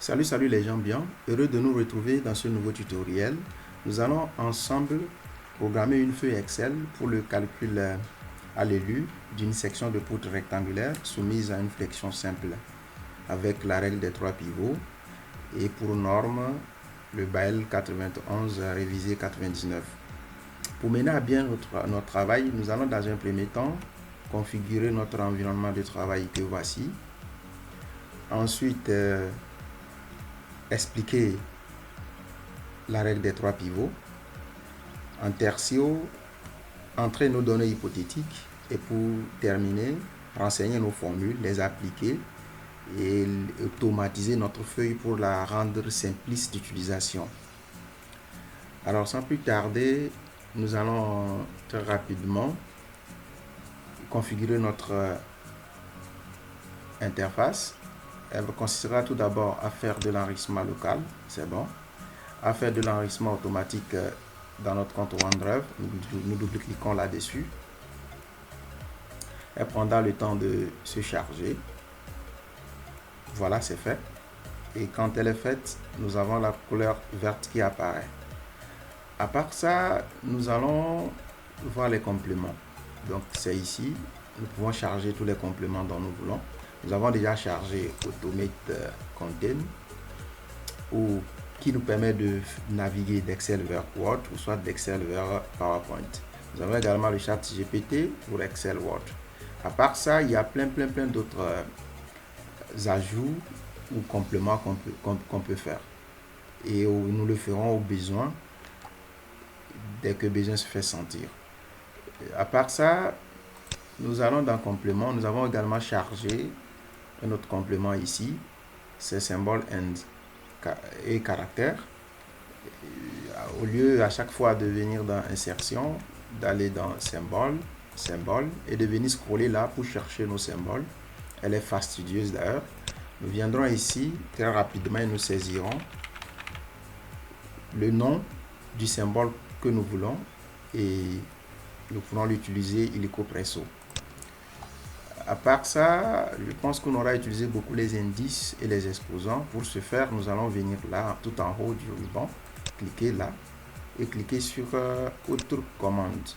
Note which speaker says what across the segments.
Speaker 1: Salut les gens bien, heureux de nous retrouver dans ce nouveau tutoriel. Nous allons ensemble programmer une feuille Excel pour le calcul à l'élu d'une section de poutre rectangulaire soumise à une flexion simple avec la règle des 3 pivots et pour norme le BAEL 91 révisé 99. Pour mener à bien notre travail, nous allons dans un premier temps configurer notre environnement de travail que voici. Ensuite, expliquer la règle des 3 pivots. En tertio, entrer nos données hypothétiques et pour terminer, renseigner nos formules, les appliquer et automatiser notre feuille pour la rendre simpliste d'utilisation. Alors sans plus tarder, nous allons très rapidement configurer notre interface. Elle consistera tout d'abord à faire de l'enregistrement local, c'est bon. À faire de l'enregistrement automatique dans notre compte OneDrive, nous double-cliquons là-dessus. Elle prendra le temps de se charger. Voilà, c'est fait. Et quand elle est faite, nous avons la couleur verte qui apparaît. À part ça, nous allons voir les compléments. Donc c'est ici, nous pouvons charger tous les compléments dont nous voulons. Nous avons déjà chargé Automate Content ou qui nous permet de naviguer d'Excel vers Word ou soit d'Excel vers PowerPoint. Nous avons également le chat GPT pour Excel Word. À part ça, il y a plein d'autres ajouts ou compléments qu'on peut faire. Et nous le ferons au besoin, dès que besoin se fait sentir. À part ça, nous allons dans complément. Nous avons également chargé un autre complément ici, c'est symbole et caractère. Au lieu à chaque fois de venir dans insertion, d'aller dans symbole et de venir scroller là pour chercher nos symboles. Elle est fastidieuse d'ailleurs. Nous viendrons ici très rapidement et nous saisirons le nom du symbole que nous voulons et nous pourrons l'utiliser illico presso. À part ça, je pense qu'on aura utilisé beaucoup les indices et les exposants. Pour ce faire, nous allons venir là, tout en haut du ruban, cliquer là et cliquer sur Autre commande.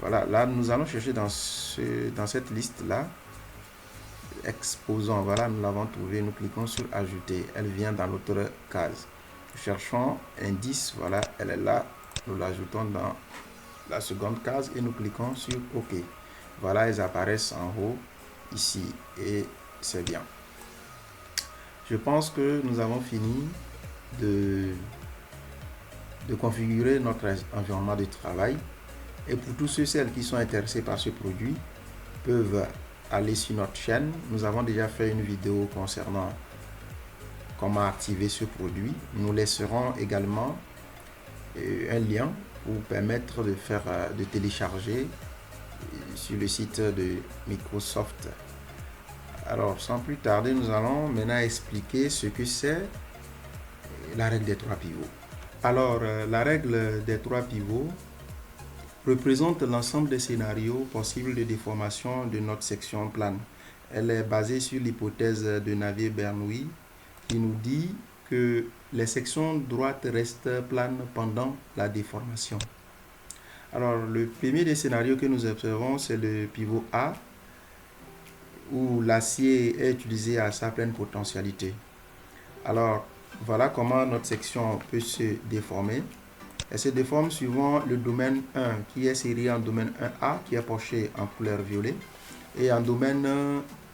Speaker 1: Voilà, là nous allons chercher dans cette liste là, exposant. Voilà, nous l'avons trouvé. Nous cliquons sur Ajouter. Elle vient dans l'autre case. Nous cherchons indice. Voilà, elle est là. Nous l'ajoutons dans la seconde case et nous cliquons sur OK. Voilà, elles apparaissent en haut ici et c'est bien. Je pense que nous avons fini de configurer notre environnement de travail. Et pour tous ceux et celles qui sont intéressés par ce produit, peuvent aller sur notre chaîne. Nous avons déjà fait une vidéo concernant comment activer ce produit. Nous laisserons également un lien pour vous permettre de télécharger sur le site de Microsoft. Alors sans plus tarder, nous allons maintenant expliquer ce que c'est la règle des 3 pivots. Alors la règle des 3 pivots représente l'ensemble des scénarios possibles de déformation de notre section plane. Elle est basée sur l'hypothèse de Navier-Bernoulli qui nous dit que les sections droites restent planes pendant la déformation. Alors, le premier des scénarios que nous observons, c'est le pivot A, où l'acier est utilisé à sa pleine potentialité. Alors, voilà comment notre section peut se déformer. Elle se déforme suivant le domaine 1, qui est serré en domaine 1A, qui est poché en couleur violet, et en domaine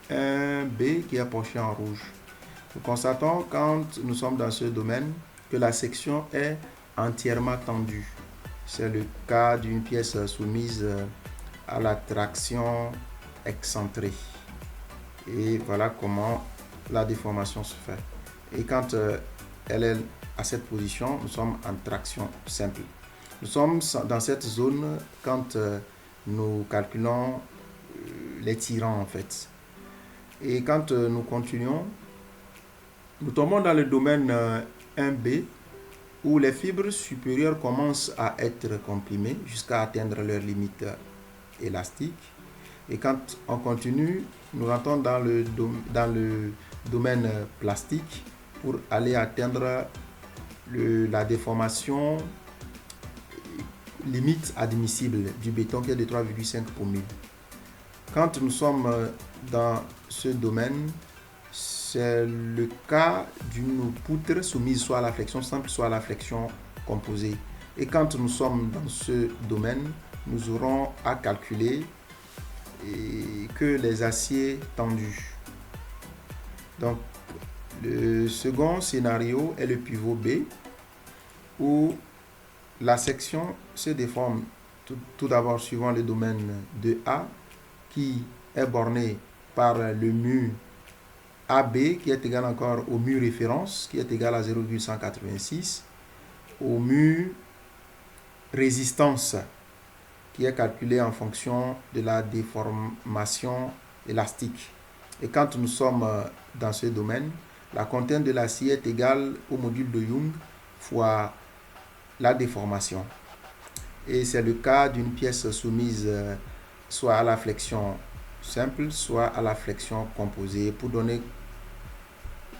Speaker 1: 1B, qui est poché en rouge. Nous constatons, quand nous sommes dans ce domaine, que la section est entièrement tendue. C'est le cas d'une pièce soumise à la traction excentrée. Et voilà comment la déformation se fait. Et quand elle est à cette position, nous sommes en traction simple. Nous sommes dans cette zone quand nous calculons les tirants en fait. Et quand nous continuons, nous tombons dans le domaine 1B, où les fibres supérieures commencent à être comprimées jusqu'à atteindre leur limite élastique. Et quand on continue, nous rentrons dans le domaine plastique pour aller atteindre la déformation limite admissible du béton qui est de 3,5 pour 1000. Quand nous sommes dans ce domaine, c'est le cas d'une poutre soumise soit à la flexion simple, soit à la flexion composée. Et quand nous sommes dans ce domaine, nous aurons à calculer que les aciers tendus. Donc, le second scénario est le pivot B, où la section se déforme tout d'abord suivant le domaine de A, qui est borné par le mu AB, qui est égal encore au mu référence, qui est égal à 0,186, au mu résistance, qui est calculé en fonction de la déformation élastique. Et quand nous sommes dans ce domaine, la contrainte de l'acier est égale au module de Young fois la déformation. Et c'est le cas d'une pièce soumise soit à la flexion simple, soit à la flexion composée. Pour donner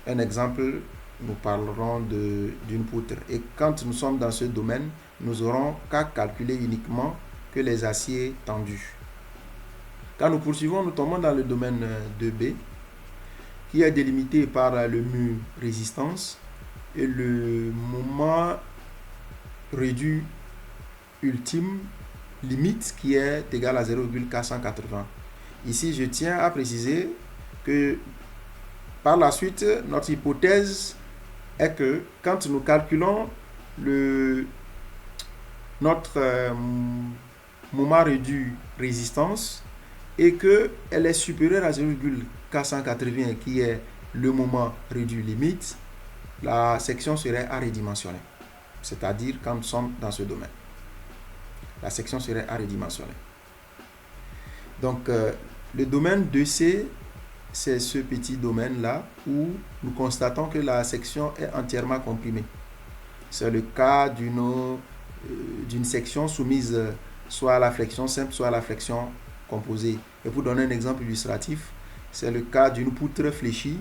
Speaker 1: un exemple, nous parlerons d'une poutre. Et quand nous sommes dans ce domaine, nous aurons qu'à calculer uniquement que les aciers tendus. Quand nous poursuivons, nous tombons dans le domaine 2B, qui est délimité par le mu résistance et le moment réduit ultime limite qui est égal à 0,480. Ici, je tiens à préciser que par la suite, notre hypothèse est que quand nous calculons notre moment réduit résistance et qu'elle est supérieure à 0,480 qui est le moment réduit limite, la section serait aridimensionnée. C'est-à-dire quand nous sommes dans ce domaine. La section serait aridimensionnée. Donc, le domaine 2C, c'est ce petit domaine-là où nous constatons que la section est entièrement comprimée. C'est le cas d'une section soumise soit à la flexion simple, soit à la flexion composée. Et pour donner un exemple illustratif, c'est le cas d'une poutre fléchie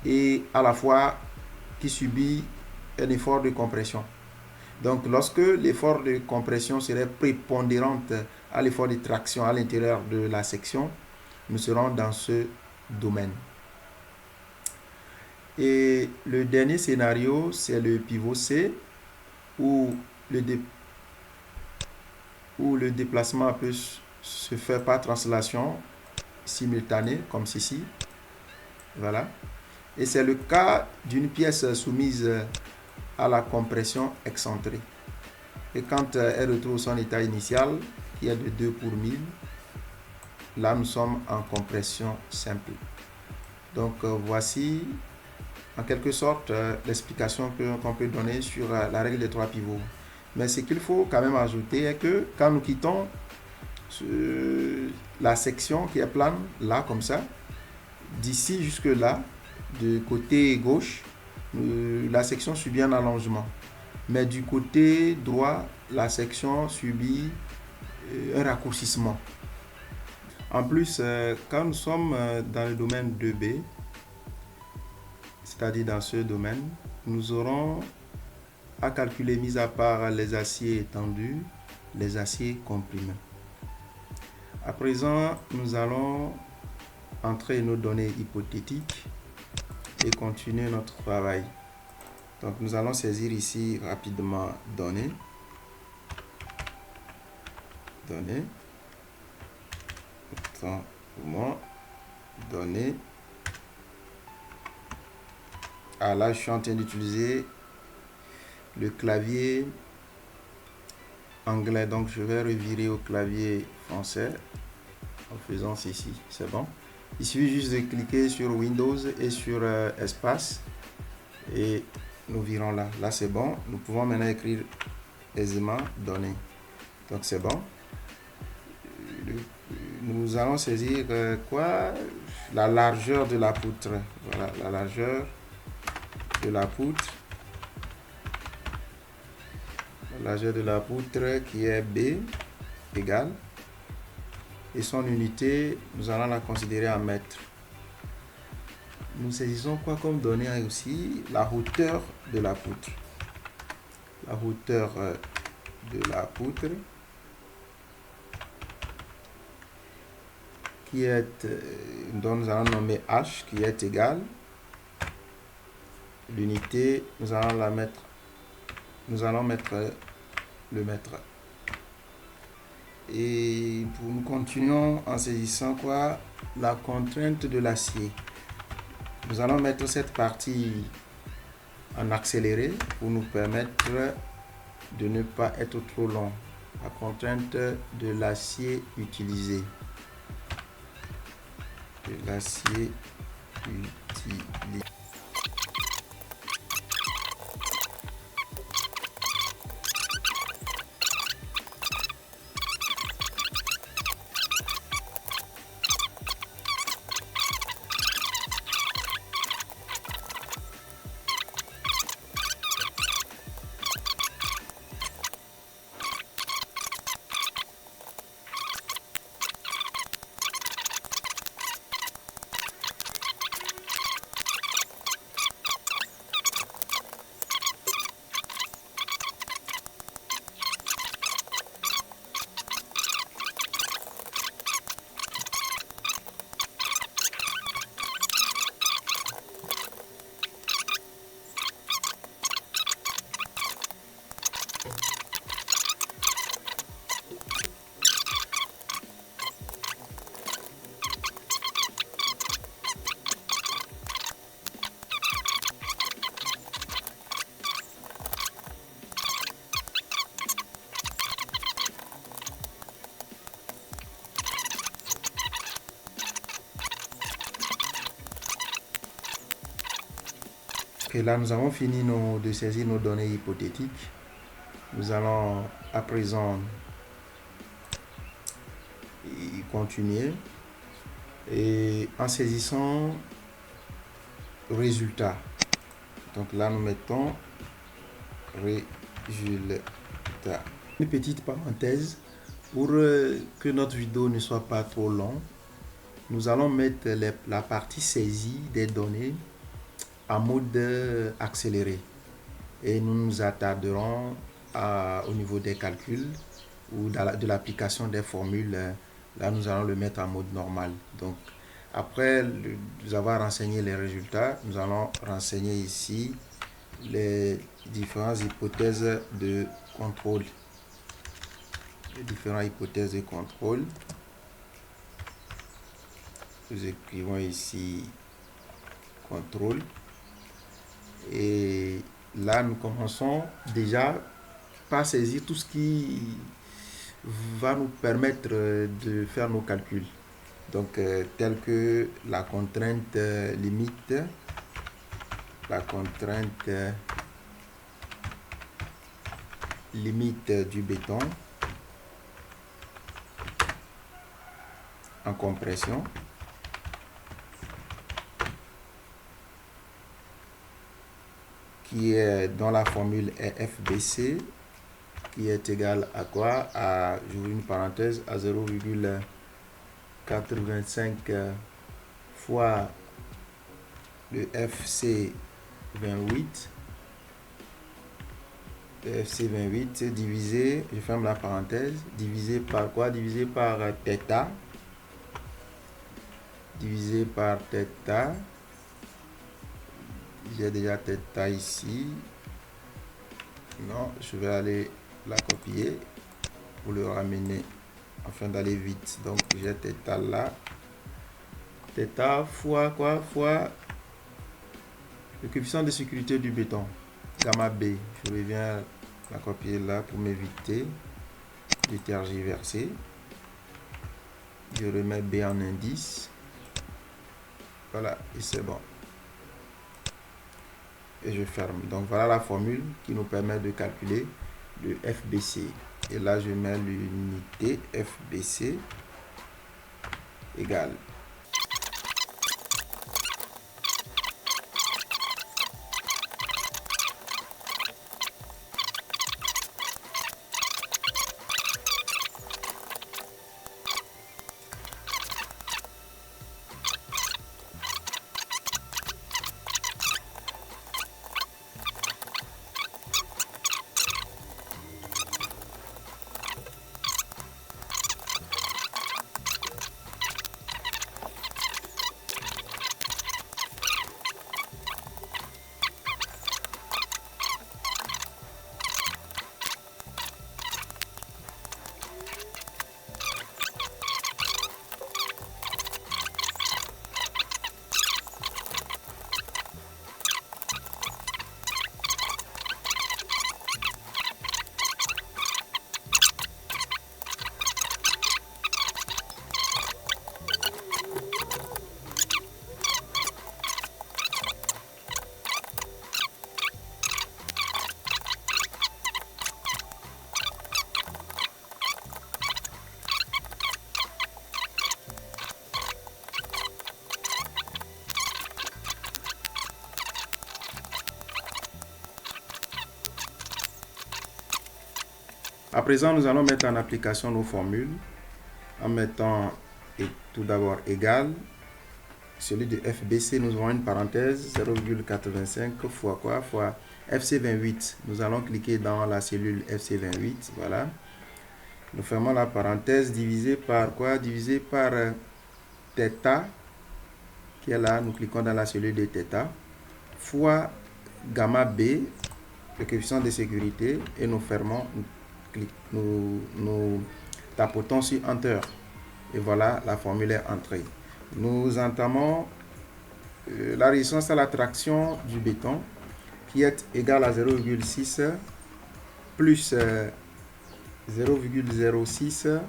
Speaker 1: et à la fois qui subit un effort de compression. Donc, lorsque l'effort de compression serait prépondérant à l'effort de traction à l'intérieur de la section, nous serons dans ce domaine. Et le dernier scénario, c'est le pivot C, où le déplacement peut se faire par translation simultanée, comme ceci. Voilà. Et c'est le cas d'une pièce soumise à la compression excentrée. Et quand elle retrouve son état initial, qui est de 2 pour 1000, là nous sommes en compression simple. Donc voici en quelque sorte l'explication qu'on peut donner sur la règle des 3 pivots. Mais ce qu'il faut quand même ajouter est que quand nous quittons la section qui est plane, là comme ça, d'ici jusque là, du côté gauche, la section subit un allongement. Mais du côté droit, la section subit un raccourcissement. En plus, quand nous sommes dans le domaine 2B, c'est-à-dire dans ce domaine, nous aurons à calculer, mis à part les aciers tendus, les aciers comprimés. À présent, nous allons entrer nos données hypothétiques et continuer notre travail. Donc, nous allons saisir ici rapidement données. Autant pour moi. Données. Ah, là, je suis en train d'utiliser le clavier anglais. Donc, je vais revirer au clavier français en faisant ceci. C'est bon. Il suffit juste de cliquer sur Windows et sur Espace et nous virons là. Là, c'est bon. Nous pouvons maintenant écrire aisément données. Donc, c'est bon. Nous allons saisir quoi? La largeur de la poutre. Voilà, la largeur de la poutre. La largeur de la poutre qui est B égale. Et son unité, nous allons la considérer en mètres. nous saisissons quoi comme donnée aussi? La hauteur de la poutre. La hauteur de la poutre qui est, dont nous allons nommer H, qui est égal. L'unité, nous allons mettre le mètre. Et nous continuons en saisissant quoi? La contrainte de l'acier. Nous allons mettre cette partie en accéléré pour nous permettre de ne pas être trop long. La contrainte de l'acier utilisé. De l'acier utilisé. Et là, nous avons fini de saisir nos données hypothétiques. Nous allons à présent continuer et en saisissant résultat. Donc là, nous mettons résultat. Une petite parenthèse pour que notre vidéo ne soit pas trop longue. Nous allons mettre la partie saisie des données en mode accéléré et nous nous attarderons au niveau des calculs ou de l'application des formules. Là, nous allons le mettre en mode normal. Donc, après nous avoir renseigné les résultats, nous allons renseigner ici les différentes hypothèses de contrôle. Les différentes hypothèses de contrôle. Nous écrivons ici contrôle. Et là, nous commençons déjà par saisir tout ce qui va nous permettre de faire nos calculs. Donc, tel que la contrainte limite, du béton en compression. Qui est dans la formule FBC, qui est égal à quoi? À, j'ouvre une parenthèse, à 0,425 fois le FC28. Le FC28 divisé, je ferme la parenthèse, divisé par quoi? Divisé par θ. Divisé par θ. J'ai déjà θ ici. Non, je vais aller la copier pour le ramener afin d'aller vite. Donc j'ai θ là. Θ fois quoi? Fois le coefficient de sécurité du béton, gamma B. Je reviens la copier là pour m'éviter de tergiverser. Je remets B en indice. Voilà, et c'est bon. Et je ferme. Donc voilà la formule qui nous permet de calculer le FBC. Et là, je mets l'unité FBC égale. À présent, nous allons mettre en application nos formules en mettant tout d'abord égal. Celui de FBC, nous avons une parenthèse 0,85 fois quoi? Fois FC28. Nous allons cliquer dans la cellule FC28. Voilà. Nous fermons la parenthèse divisé par quoi? Divisé par θ qui est là. Nous cliquons dans la cellule de θ fois gamma B, le coefficient de sécurité, et nous fermons. Nous tapotons sur Enter. Et voilà, la formule est entrée. Nous entamons la résistance à la traction du béton qui est égale à 0,6 plus 0,06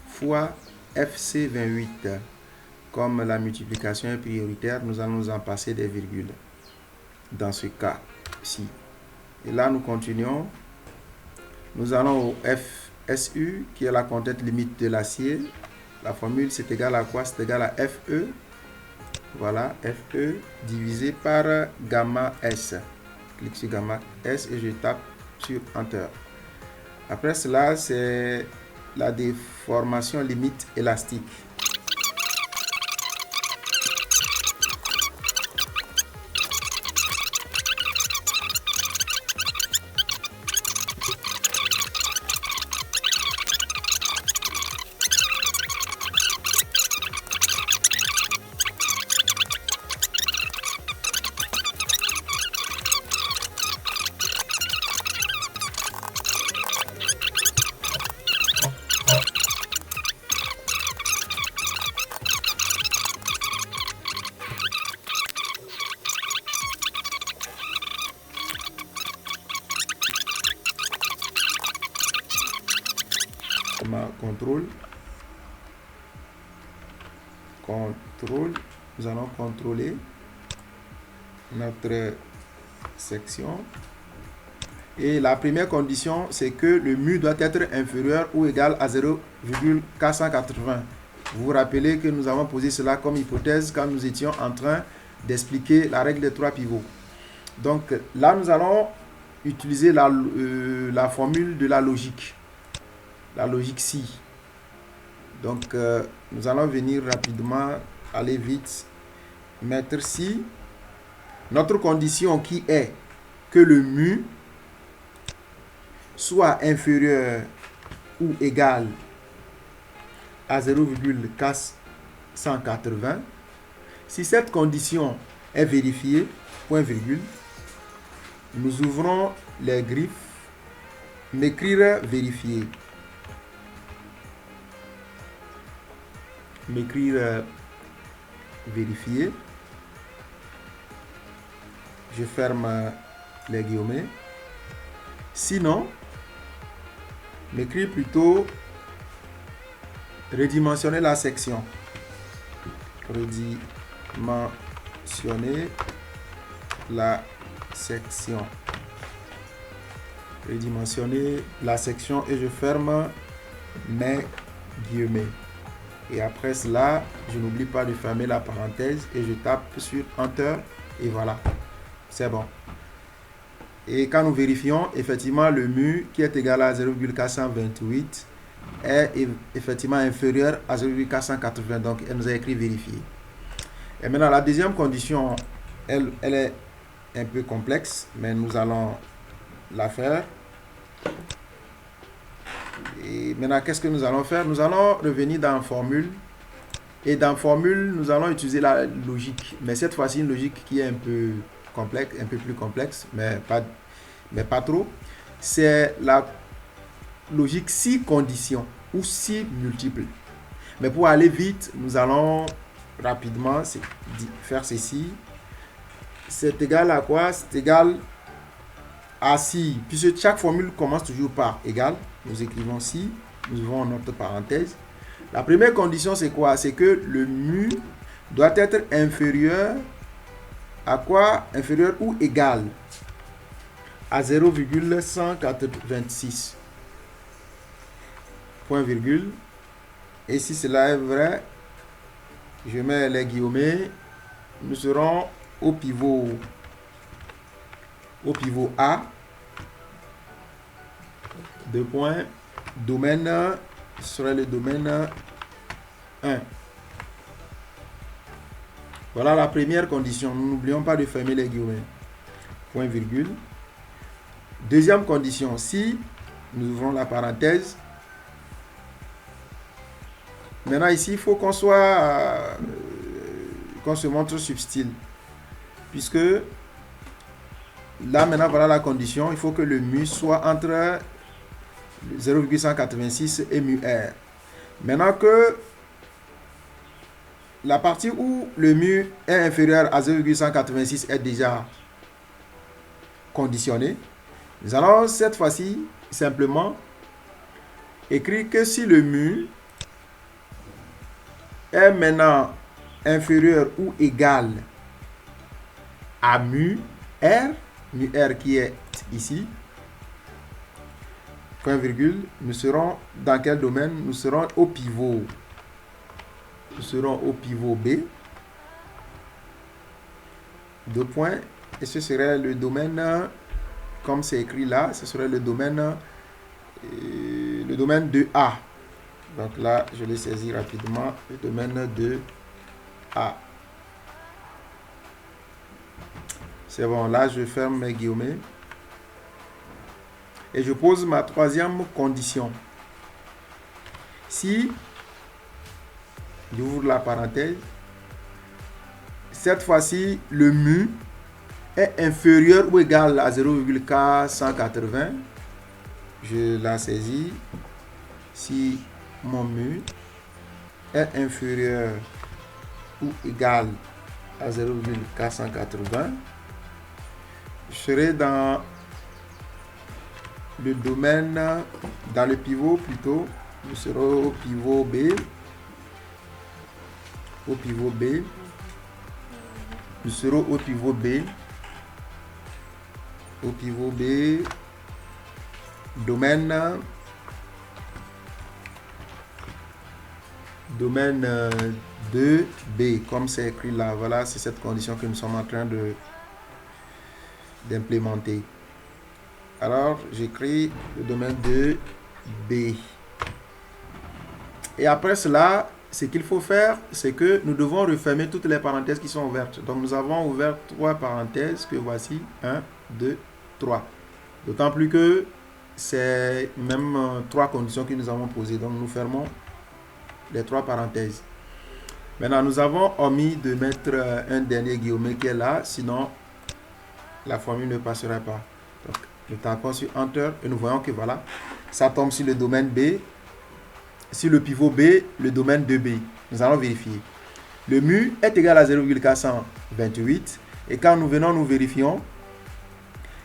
Speaker 1: fois FC28. Comme la multiplication est prioritaire, nous allons nous en passer des virgules dans ce cas-ci. Et là, nous continuons. Nous allons au FSU qui est la contrainte limite de l'acier. La formule, c'est égal à quoi? C'est égal à FE. Voilà, FE divisé par gamma S. Clique sur gamma S et je tape sur Enter. Après cela, c'est la déformation limite élastique. Contrôle, nous allons contrôler notre section. Et la première condition, c'est que le mu doit être inférieur ou égal à 0,480. Vous vous rappelez que nous avons posé cela comme hypothèse quand nous étions en train d'expliquer la règle des 3 pivots. Donc là, nous allons utiliser la formule de la logique si. Donc, nous allons venir rapidement, aller vite, mettre si. Notre condition qui est que le mu soit inférieur ou égal à 0,480. Si cette condition est vérifiée, point virgule, nous ouvrons les griffes, m'écrire vérifier. M'écrire vérifier. Je ferme les guillemets. Sinon, m'écrire plutôt redimensionner la section. Redimensionner la section. Redimensionner la section et je ferme mes guillemets. Et après cela, je n'oublie pas de fermer la parenthèse et je tape sur Enter et voilà, c'est bon. Et quand nous vérifions, effectivement, le mu qui est égal à 0,428 est effectivement inférieur à 0,480. Donc, elle nous a écrit vérifier. Et maintenant, la deuxième condition, elle est un peu complexe, mais nous allons la faire. Et maintenant, qu'est-ce que nous allons faire? Nous allons revenir dans formule. Et dans formule, nous allons utiliser la logique. Mais cette fois-ci, une logique qui est un peu complexe, un peu plus complexe, mais pas trop. C'est la logique si conditions ou si multiples. Mais pour aller vite, nous allons rapidement faire ceci. C'est égal à quoi? C'est égal à si. Puisque chaque formule commence toujours par égal. Nous écrivons si, nous ouvrons notre parenthèse. La première condition, c'est quoi? C'est que le mu doit être inférieur à quoi? Inférieur ou égal à 0,186. Point virgule. Et si cela est vrai, je mets les guillemets. Nous serons au pivot A Deux points. Domaine, ce serait le domaine 1. Voilà la première condition. Nous n'oublions pas de fermer les guillemets. Point virgule. Deuxième condition, si nous ouvrons la parenthèse. Maintenant ici, il faut qu'on soit, qu'on se montre subtil. Puisque là maintenant, voilà la condition. Il faut que le mu soit entre 0,186 et mu r. Maintenant que la partie où le mu est inférieur à 0,186 est déjà conditionné, nous allons cette fois-ci simplement écrire que si le mu est maintenant inférieur ou égal à mu r qui est ici, point virgule, nous serons dans quel domaine? Nous serons au pivot. Nous serons au pivot B. Deux points. Et ce serait le domaine, comme c'est écrit là, ce serait le domaine 2A. Donc là, je le saisis rapidement. Le domaine 2A. C'est bon, là, je ferme mes guillemets. Et je pose ma troisième condition. Si, j'ouvre la parenthèse, cette fois-ci, le mu est inférieur ou égal à 0,180, je la saisis. Si mon mu est inférieur ou égal à 0,480, je serai dans le domaine, dans le pivot plutôt, je serai au pivot B. Au pivot B. Nous serons au pivot B. Au pivot B. Domaine. Domaine 2B, comme c'est écrit là. Voilà, c'est cette condition que nous sommes en train d'implémenter. Alors, j'écris le domaine 2B. Et après cela, ce qu'il faut faire, c'est que nous devons refermer toutes les parenthèses qui sont ouvertes. Donc, nous avons ouvert 3 parenthèses que voici. 1, 2, 3. D'autant plus que c'est même 3 conditions que nous avons posées. Donc, nous fermons les 3 parenthèses. Maintenant, nous avons omis de mettre un dernier guillemet qui est là. Sinon, la formule ne passera pas. Donc, nous tapons sur Enter et nous voyons que voilà, ça tombe sur le domaine B. Sur le pivot B, le domaine 2B. Nous allons vérifier. Le mu est égal à 0,428. Et quand nous venons, nous vérifions.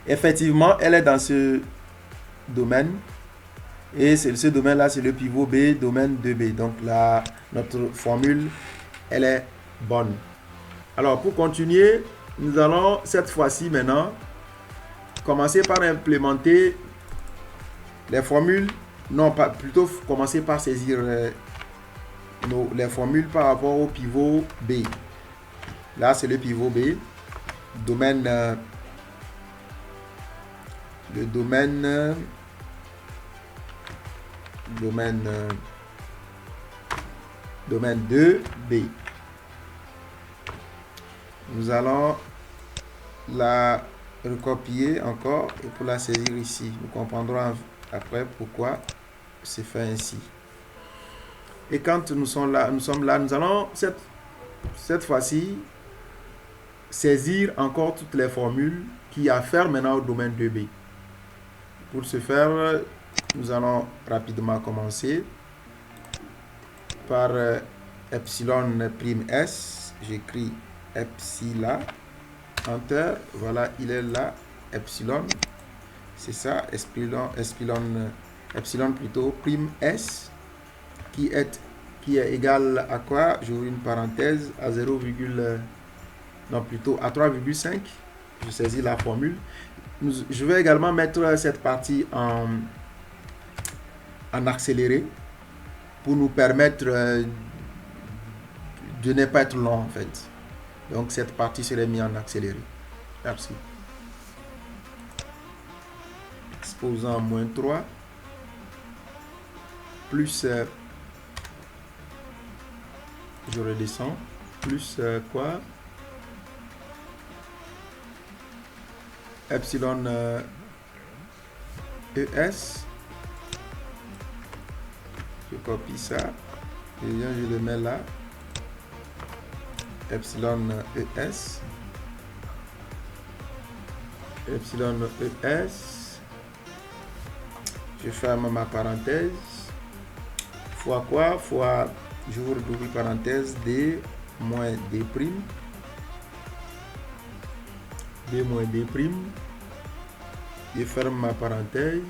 Speaker 1: Effectivement, elle est dans ce domaine. Et ce domaine-là, c'est le pivot B, domaine 2B. Donc là, notre formule, elle est bonne. Alors, pour continuer, nous allons cette fois-ci maintenant commencer par implémenter les formules. Non, pas, plutôt commencer par saisir les formules par rapport au pivot B. Là, c'est le pivot B. Domaine, le domaine 2B. Nous allons la recopier encore et pour la saisir ici. Nous comprendrons après pourquoi c'est fait ainsi. Et quand nous sommes là, nous allons cette fois-ci saisir encore toutes les formules qu'il y a à faire maintenant au domaine 2B. Pour ce faire, nous allons rapidement commencer par epsilon prime S. J'écris epsilon, enter, voilà, il est là, epsilon, c'est ça, epsilon plutôt, prime S, qui est égal à quoi? J'ouvre une parenthèse, à 0, non plutôt à 3,5, je saisis la formule. Je vais également mettre cette partie en accéléré pour nous permettre de ne pas être long en fait. Donc cette partie serait mise en accéléré. Merci. Exposant -3. plus je redescends, plus quoi, epsilon ES, je copie ça, et bien je le mets là, epsilon ES, epsilon ES, je ferme ma parenthèse, fois quoi, fois, j'ouvre double parenthèse, D moins D prime, D moins D prime, je ferme ma parenthèse,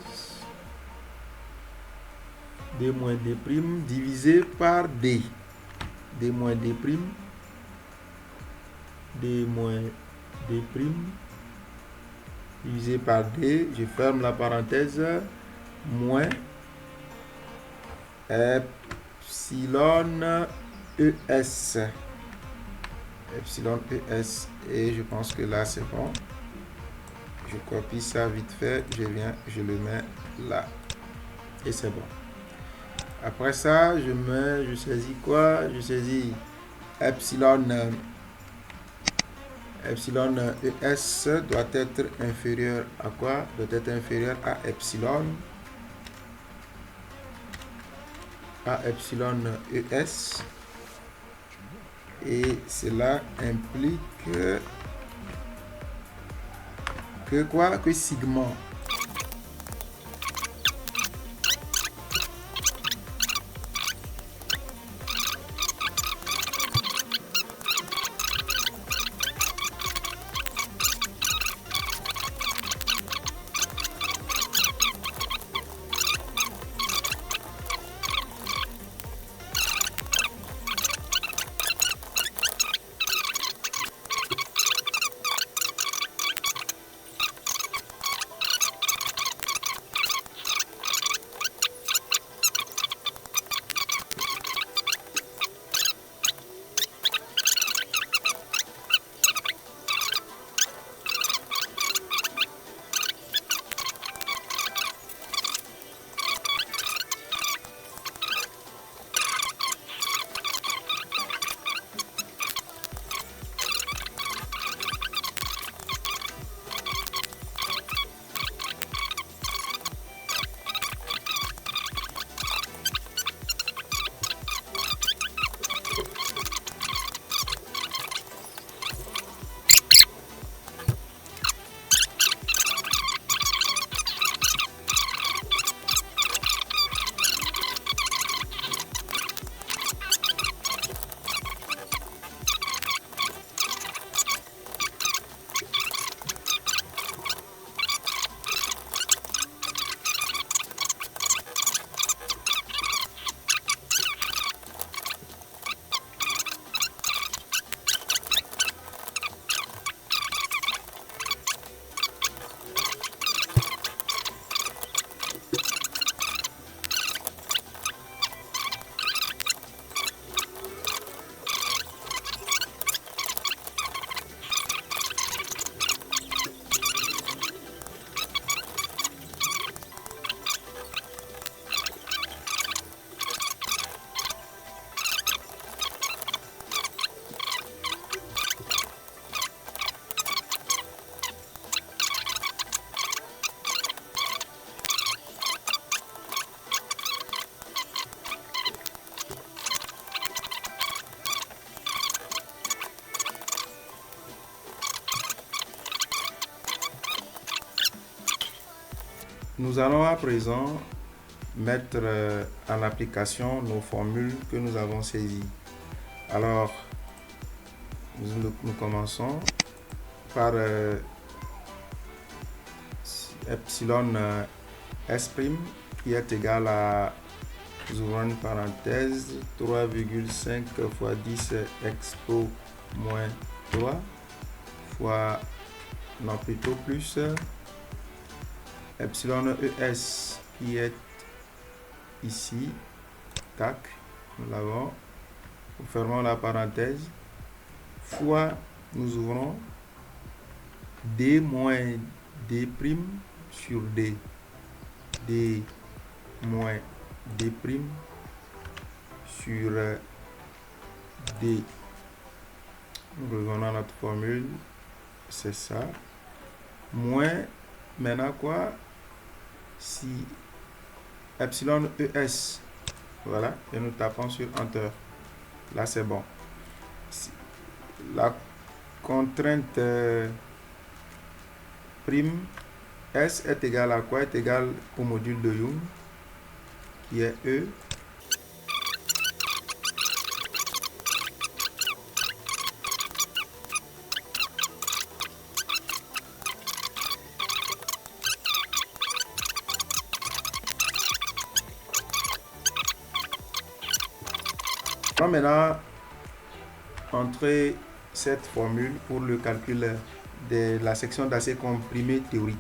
Speaker 1: D moins D prime divisé par D, D moins D prime, D moins D prime, divisé par D, je ferme la parenthèse, moins epsilon ES, epsilon ES, et je pense que là c'est bon. Je copie ça vite fait, je viens, je le mets là, et c'est bon. Après ça, je saisis quoi? Je saisis epsilon ES doit être inférieur à quoi? Doit être inférieur à epsilon ES, et cela implique que quoi? Que sigma Nous allons à présent mettre en application nos formules que nous avons saisies. Alors, nous commençons par epsilon S' qui est égal à, nous ouvrons une parenthèse, 3,5 fois 10 expo moins 3 fois, non plutôt plus, epsilon ES qui est ici, tac, nous l'avons, nous fermons la parenthèse, fois, nous ouvrons D moins D' sur D, D moins D' sur D. Nous revenons à notre formule, c'est ça. Moins, maintenant quoi? Si epsilon ES, voilà, et nous tapons sur Enter. Là, c'est bon. La contrainte prime S est égale à quoi? Est égale au module de Young, qui est E. On va maintenant entrer cette formule pour le calcul de la section d'acier comprimé théorique.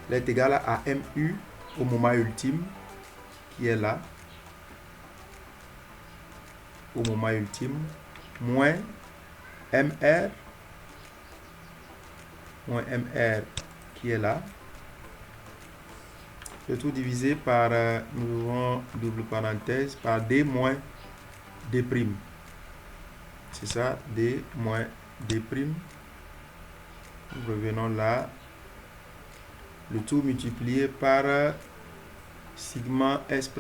Speaker 1: Elle est égale à MU au moment ultime, qui est là, au moment ultime, moins MR qui est là, le tout divisé par, nous avons double parenthèse, par D moins D'. C'est ça, D moins D'. Nous revenons là. Le tout multiplié par sigma S',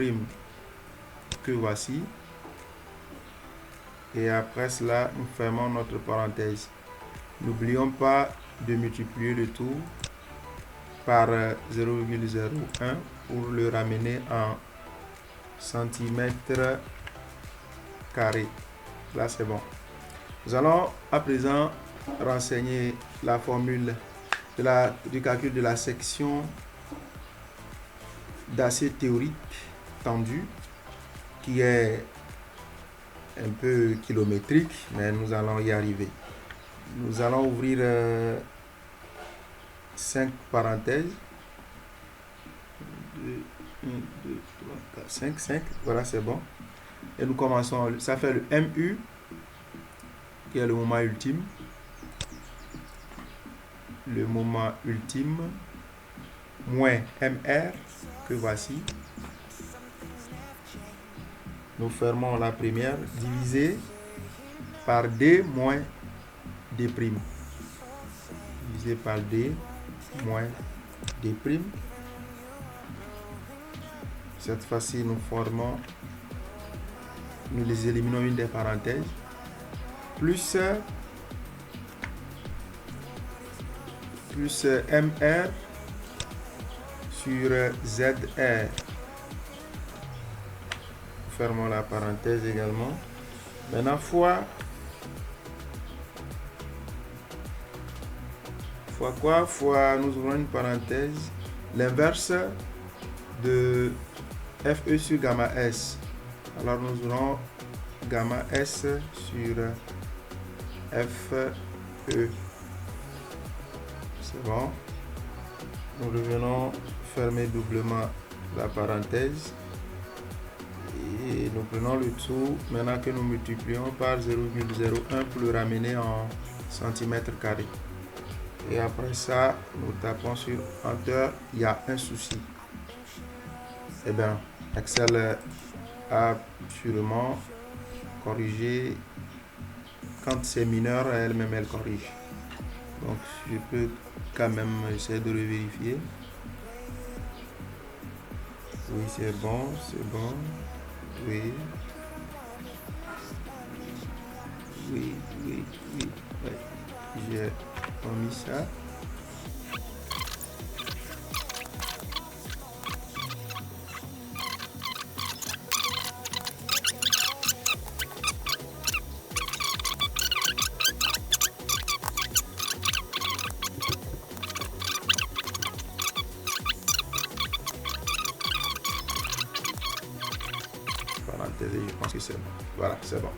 Speaker 1: que voici. Et après cela, nous fermons notre parenthèse. N'oublions pas de multiplier le tout par 0,01 pour le ramener en centimètres carrés. Là, c'est bon. Nous allons à présent renseigner la formule du calcul de la section d'acier théorique tendu, qui est un peu kilométrique, mais nous allons y arriver. Nous allons ouvrir 5 parenthèses. 2, 1, 2, 3, 4, 5. Voilà, c'est bon. Et nous commençons. Ça fait le MU, qui est le moment ultime. Le moment ultime, moins MR, que voici. Nous fermons la première, divisé par D moins D'. Divisé par D moins D'. Cette fois-ci, nous les éliminons une des parenthèses. Plus MR sur ZR. Fermons la parenthèse également. Maintenant, fois quoi? Fois, nous ouvrons une parenthèse. L'inverse de FE sur gamma S. Alors, nous aurons gamma S sur FE. C'est bon. Nous revenons fermer doublement la parenthèse. Et nous prenons le tout maintenant que nous multiplions par 0,01 pour le ramener en centimètres carrés. Et après ça, nous tapons sur Enter. Il y a un souci. Eh bien, Excel a sûrement corrigé. Quand c'est mineur, elle-même, elle corrige. Donc, je peux quand même essayer de le vérifier. Oui, c'est bon, c'est bon. Oui. Oui. J'ai omis ça. Je pense que c'est bon. Voilà, c'est bon.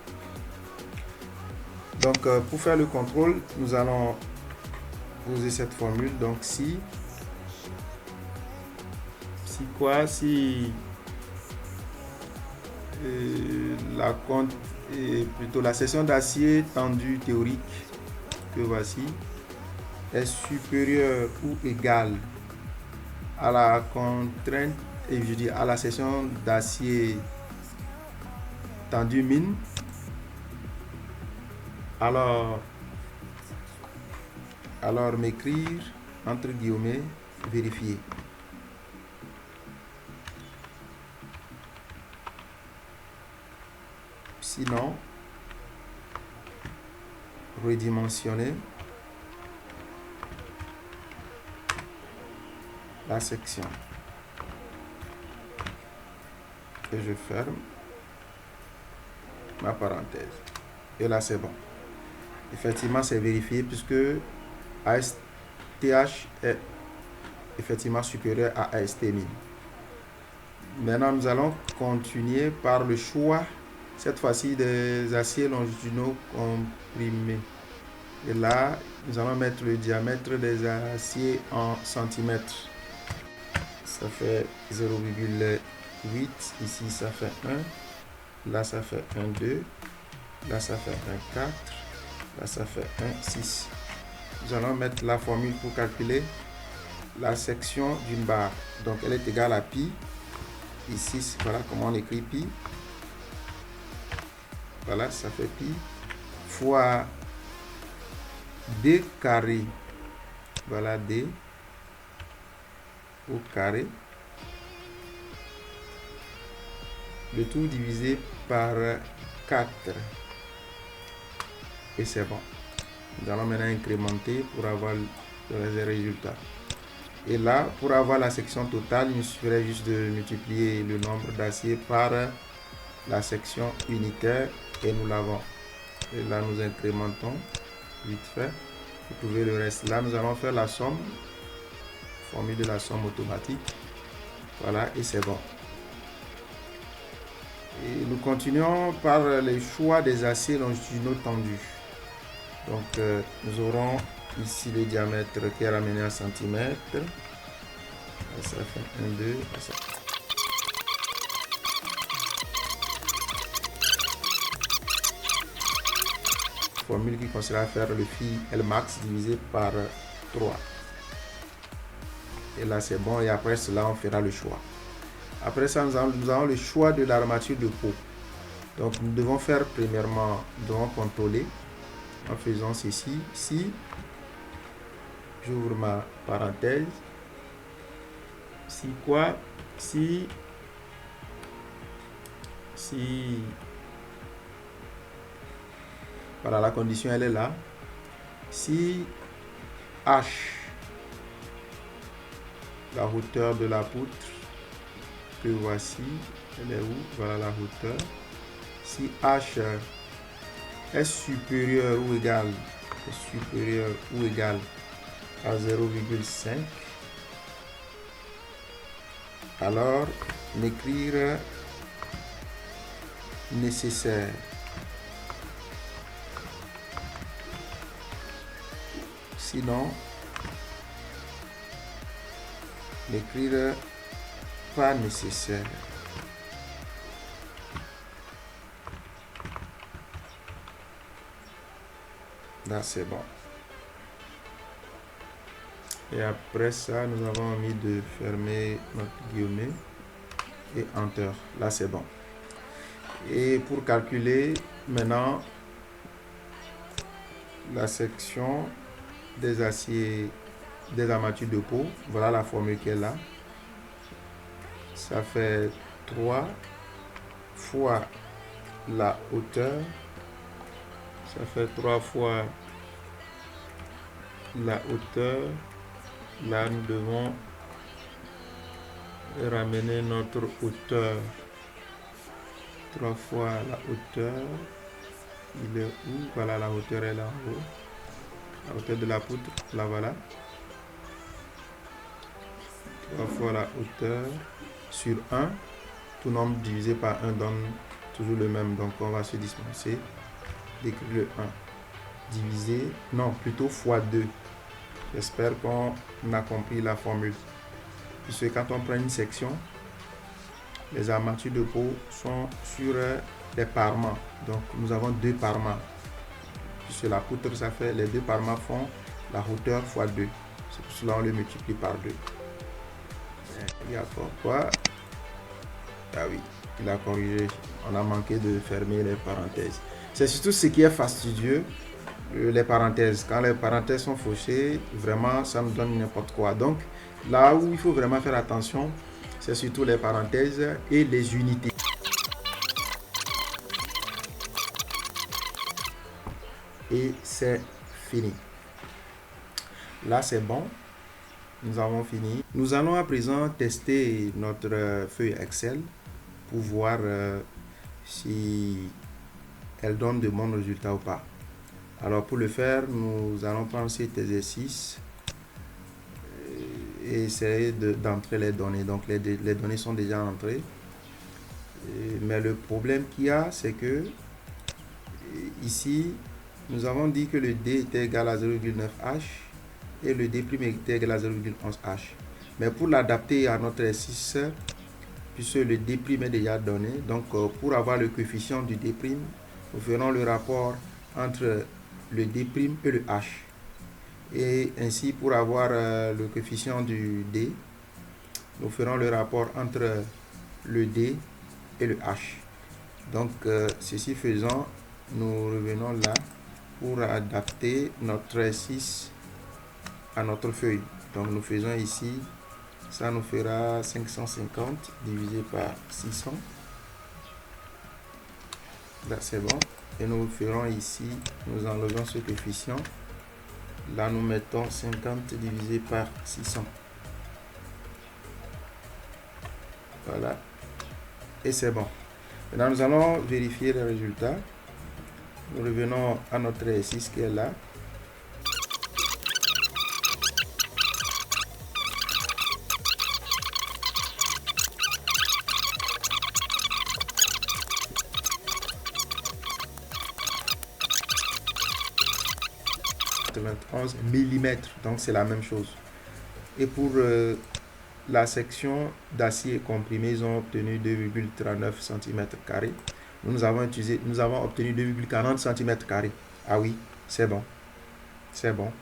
Speaker 1: Donc, pour faire le contrôle, nous allons poser cette formule. Donc, si la section d'acier tendu théorique que voici est supérieure ou égale à la contrainte et je dis à la section d'acier tendu mine, alors m'écrire entre guillemets vérifier. Sinon, redimensionner la section et je ferme ma parenthèse et là c'est bon. Effectivement c'est vérifié puisque ASTH est effectivement supérieur à AST min. Maintenant nous allons continuer par le choix cette fois-ci des aciers longitudinaux comprimés. Et là, nous allons mettre le diamètre des aciers en centimètres. Ça fait 0,8. Ici, ça fait 1. Là, ça fait 1, 2. Là, ça fait 1, 4. Là, ça fait 1, 6. Nous allons mettre la formule pour calculer la section d'une barre. Donc, elle est égale à pi. Ici, voilà comment on écrit pi. Voilà, ça fait pi fois d carré. Voilà, d au carré. Le tout divisé par 4. Et c'est bon. Nous allons maintenant incrémenter pour avoir les résultats. Et là, pour avoir la section totale, il nous suffirait juste de multiplier le nombre d'aciers par la section unitaire et nous l'avons. Et là, nous incrémentons vite fait. Vous trouvez le reste. Là, nous allons faire la somme. Formule de la somme automatique. Voilà, et c'est bon. Et nous continuons par les choix des aciers longitudinaux tendus. Donc, nous aurons ici le diamètre qui est ramené en centimètres. Ça fait 1, 2. Ça. Formule qui consiste à faire le phi Lmax divisé par 3. Et là, c'est bon. Et après cela, on fera le choix. Après ça, nous avons le choix de l'armature de peau. Donc, nous devons faire premièrement, nous devons contrôler en faisant ceci. Si j'ouvre ma parenthèse, si quoi, si voilà, la condition elle est là. Si H, la hauteur de la poutre que voici, elle est où? Voilà la hauteur. Si H est supérieur ou égal à 0,5, alors m'écrire nécessaire. Sinon, m'écrire pas nécessaire. Là, c'est bon. Et après ça, nous avons mis de fermer notre guillemet et Enter. Là, c'est bon. Et pour calculer maintenant la section des aciers, des armatures de peau, voilà la formule qui est là. Ça fait 3 fois la hauteur. Ça fait 3 fois la hauteur. Là, nous devons ramener notre hauteur. 3 fois la hauteur. Il est où? Voilà, la hauteur est là en haut. La hauteur de la poutre, là voilà. 3 fois la hauteur sur 1. Tout nombre divisé par 1 donne toujours le même. Donc, on va se dispenser d'écrire le 1. Divisé, non, plutôt fois 2. J'espère qu'on a compris la formule. Puisque quand on prend une section, les armatures de peau sont sur des parements. Donc nous avons 2 parements. Puisque la poutre, ça fait les 2 parements font la hauteur fois 2. C'est pour cela qu'on le multiplie par 2. Il y a pourquoi? Ah oui, il a corrigé. On a manqué de fermer les parenthèses. C'est surtout ce qui est fastidieux, les parenthèses. Quand les parenthèses sont fauchées, vraiment, ça nous donne n'importe quoi. Donc, là où il faut vraiment faire attention, c'est surtout les parenthèses et les unités. Et c'est fini. Là, c'est bon. Nous avons fini. Nous allons à présent tester notre feuille Excel pour voir si elle donne de bons résultats ou pas. Alors pour le faire, nous allons prendre cet exercice et essayer d'entrer les données. Donc les données sont déjà entrées. Mais le problème qu'il y a, c'est que ici, nous avons dit que le D était égal à 0,9H et le D' était égal à 0,11H. Mais pour l'adapter à notre exercice, puisque le D' est déjà donné, donc pour avoir le coefficient du D', nous ferons le rapport entre le D' et le H. Et ainsi, pour avoir le coefficient du D, nous ferons le rapport entre le D et le H. Donc, ceci faisant, nous revenons là pour adapter notre exercice à notre feuille. Donc, nous faisons ici, ça nous fera 550 divisé par 600. Là, c'est bon. Et nous ferons ici, nous enlevons ce coefficient. Là, nous mettons 50 divisé par 600. Voilà. Et c'est bon. Maintenant, nous allons vérifier les résultats. Nous revenons à notre exercice qui est là. mm, donc c'est la même chose. Et pour la section d'acier comprimé, ils ont obtenu 2,39 cm². Nous avons obtenu 2,40 cm². Ah oui, c'est bon. C'est bon.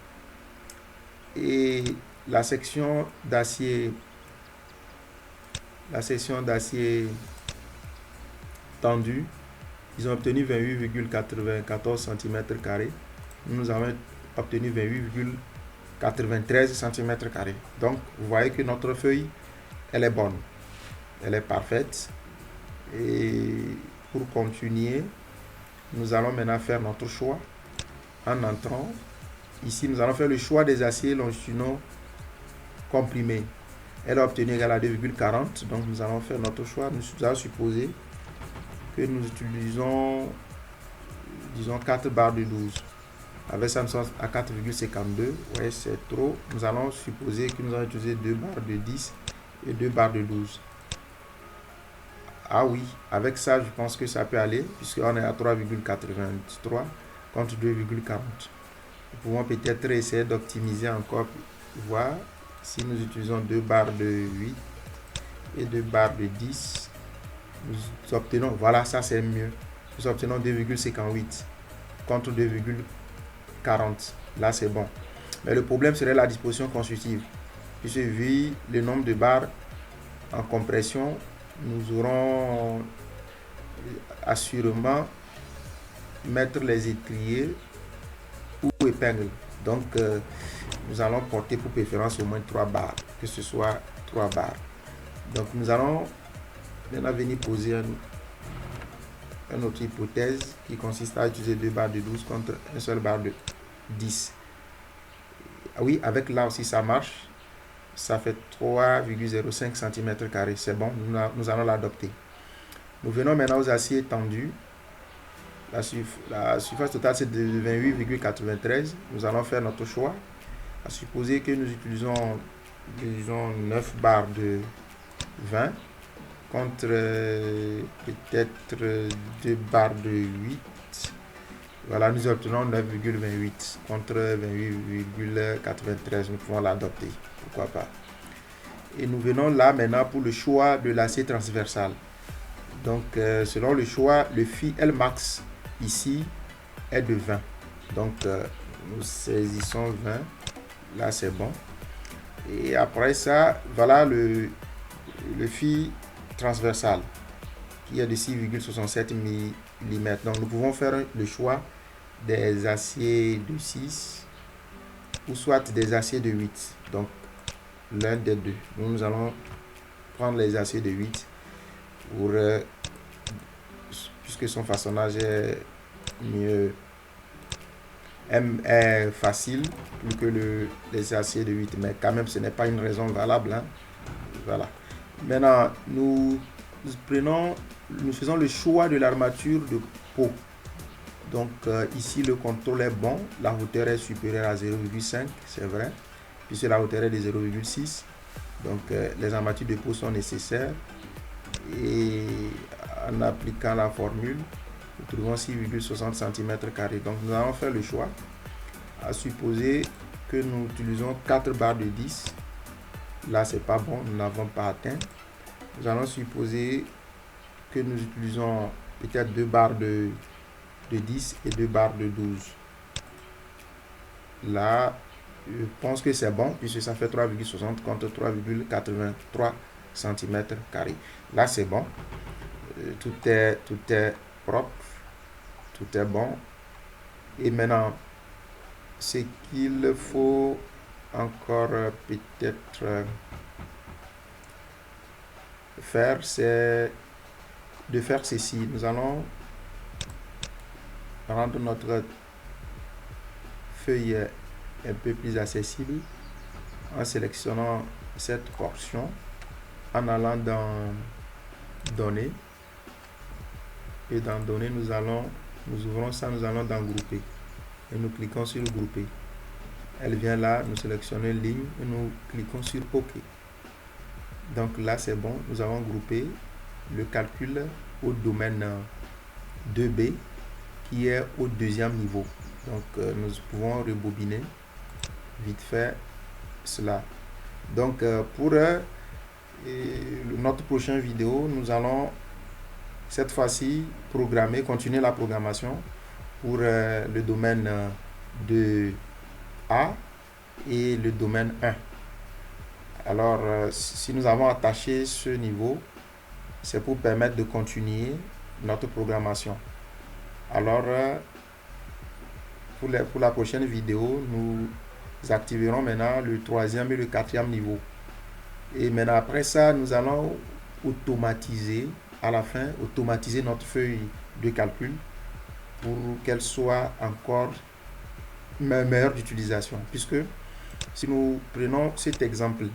Speaker 1: Et la section d'acier tendu, ils ont obtenu 28,94 cm². Nous avons obtenu 28,93 cm². Donc, vous voyez que notre feuille, elle est bonne. Elle est parfaite. Et pour continuer, nous allons maintenant faire notre choix en entrant. Ici, nous allons faire le choix des aciers longitudinaux comprimés. Elle a obtenu égal à 2,40. Donc, nous allons faire notre choix. Nous allons supposer que nous utilisons, disons, 4 barres de 12. Avec ça, nous sommes à 4,52. Ouais, c'est trop. Nous allons supposer que nous allons utiliser 2 barres de 10 et 2 barres de 12. Ah oui, avec ça, je pense que ça peut aller, puisqu'on est à 3,83 contre 2,40. Nous pouvons peut-être essayer d'optimiser encore, voir si nous utilisons 2 barres de 8 et 2 barres de 10. Nous obtenons, voilà, ça c'est mieux. Nous obtenons 2,58 contre 2,40. Là, c'est bon. Mais le problème serait la disposition constitutive. Puisque vu le nombre de barres en compression, nous aurons assurément mettre les étriers ou épingles. Donc, nous allons porter pour préférence au moins 3 barres, que ce soit 3 barres. Donc, nous allons maintenant venir poser une autre hypothèse qui consiste à utiliser 2 barres de 12 contre une seule barre de 10. Oui, avec là aussi ça marche. Ça fait 3,05 cm². C'est bon, nous allons l'adopter. Nous venons maintenant aux aciers tendus. La surface totale c'est de 28,93. Nous allons faire notre choix. À supposer que nous utilisons, disons, 9 barres de 20 contre peut-être 2 barres de 8. Voilà, nous obtenons 9,28 contre 28,93. Nous pouvons l'adopter. Pourquoi pas. Et nous venons là maintenant pour le choix de l'acier transversal. Donc, selon le choix, le phi Lmax ici est de 20. Donc, nous saisissons 20. Là, c'est bon. Et après ça, voilà le fil transversal qui est de 6,67 mm. Donc nous pouvons faire le choix des aciers de 6 ou soit des aciers de 8. Donc l'un des deux. Nous allons prendre les aciers de 8 pour, puisque son façonnage est mieux, est facile plus que les aciers de 8, mais quand même ce n'est pas une raison valable, hein. Voilà. Maintenant nous faisons le choix de l'armature de peau. Donc ici le contrôle est bon, la hauteur est supérieure à 0,5, c'est vrai, puisque la hauteur est de 0,6. donc les armatures de peau sont nécessaires, et en appliquant la formule nous trouvons 6,60 cm². Donc nous allons faire le choix, à supposer que nous utilisons 4 barres de 10. Là c'est pas bon, nous n'avons pas atteint. Nous allons supposer que nous utilisons peut-être 2 barres de 10 et 2 barres de 12. Là je pense que c'est bon, puisque ça fait 3,60 contre 3,83 cm². Là c'est bon, tout est propre, tout est bon. Et maintenant ce qu'il faut encore peut-être faire, c'est de faire ceci. Nous allons rendre notre feuille un peu plus accessible en sélectionnant cette portion, en allant dans données, et dans données nous ouvrons ça, nous allons dans grouper et nous cliquons sur grouper. Elle vient là, nous sélectionnons ligne et nous cliquons sur OK. Donc là c'est bon, nous avons groupé le calcul au domaine 2B qui est au deuxième niveau. Donc nous pouvons rebobiner vite fait cela. Donc pour notre prochaine vidéo, nous allons cette fois-ci continuer la programmation pour le domaine 2A et le domaine 1. Alors si nous avons attaché ce niveau, c'est pour permettre de continuer notre programmation. Alors pour la prochaine vidéo, nous activerons maintenant le 3e et le 4e niveau. Et maintenant après ça, nous allons automatiser à la fin, automatiser notre feuille de calcul pour qu'elle soit encore meilleure d'utilisation. Puisque si nous prenons cet exemple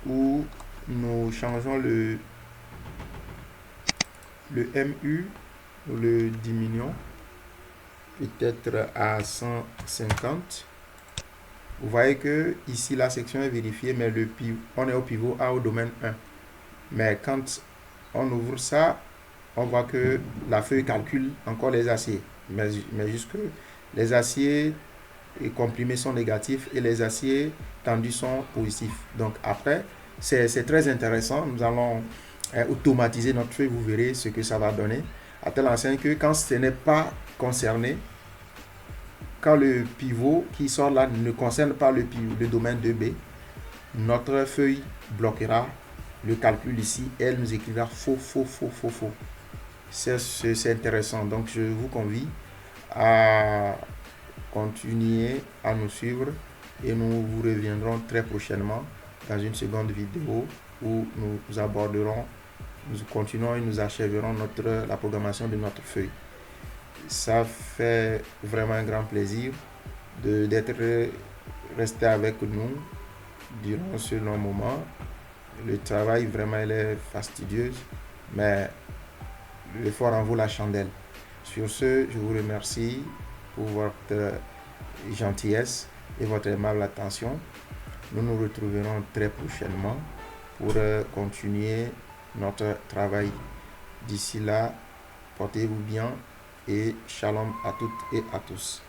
Speaker 1: où nous changeons le MU, nous le diminuons peut-être à 150. Vous voyez que ici la section est vérifiée, mais on est au pivot A au domaine 1. Mais quand on ouvre ça, on voit que la feuille calcule encore les aciers, mais jusque les aciers comprimés sont négatifs et les aciers tendus sont positifs. Donc après, c'est très intéressant. Nous allons automatiser notre feuille, vous verrez ce que ça va donner, à telle enseigne que quand ce n'est pas concerné, quand le pivot qui sort là ne concerne pas le domaine 2B, notre feuille bloquera le calcul ici et elle nous écrira faux. C'est intéressant. Donc je vous convie à continuer à nous suivre et nous vous reviendrons très prochainement dans une seconde vidéo où nous aborderons, nous continuons et nous achèverons la programmation de notre feuille. Ça fait vraiment un grand plaisir d'être resté avec nous durant ce long moment. Le travail vraiment il est fastidieux, mais l'effort en vaut la chandelle. Sur ce, je vous remercie pour votre gentillesse et votre aimable attention. Nous nous retrouverons très prochainement pour continuer notre travail. D'ici là, portez-vous bien et shalom à toutes et à tous.